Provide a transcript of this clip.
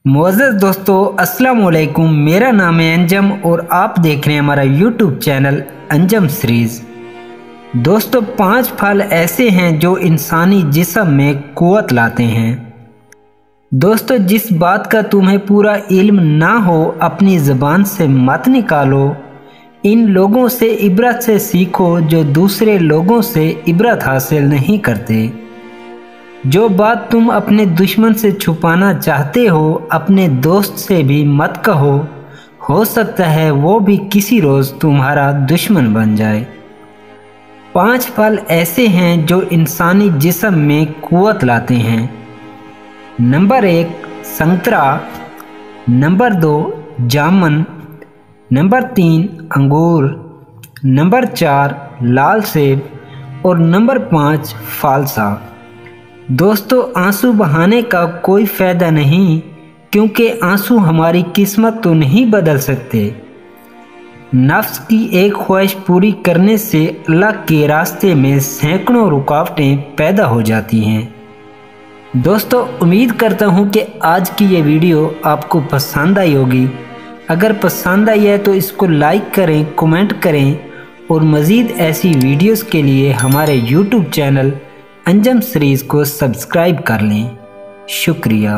मोअज़्ज़ज़ दोस्तों, अस्सलाम वालेकुम। मेरा नाम है अंजम और आप देख रहे हैं हमारा यूट्यूब चैनल अंजम सीरीज़। दोस्तों, 5 फल ऐसे हैं जो इंसानी जिस्म में कुव्वत लाते हैं। दोस्तों, जिस बात का तुम्हें पूरा इल्म ना हो अपनी ज़बान से मत निकालो। इन लोगों से इबरत से सीखो जो दूसरे लोगों से इबरत हासिल नहीं करते। जो बात तुम अपने दुश्मन से छुपाना चाहते हो अपने दोस्त से भी मत कहो, हो सकता है वो भी किसी रोज़ तुम्हारा दुश्मन बन जाए। 5 फल ऐसे हैं जो इंसानी जिस्म में कुव्वत लाते हैं। नंबर 1 संतरा, नंबर 2 जामुन, नंबर 3 अंगूर, नंबर 4 लाल सेब और नंबर 5 फालसा। दोस्तों, आंसू बहाने का कोई फ़ायदा नहीं, क्योंकि आंसू हमारी किस्मत तो नहीं बदल सकते। नफ्स की एक ख्वाहिश पूरी करने से अल्लाह के रास्ते में सैकड़ों रुकावटें पैदा हो जाती हैं। दोस्तों, उम्मीद करता हूं कि आज की ये वीडियो आपको पसंद आई होगी। अगर पसंद आई है तो इसको लाइक करें, कमेंट करें और मज़ीद ऐसी वीडियोस के लिए हमारे यूट्यूब चैनल अंजम सीरीज़ को सब्सक्राइब कर लें। शुक्रिया।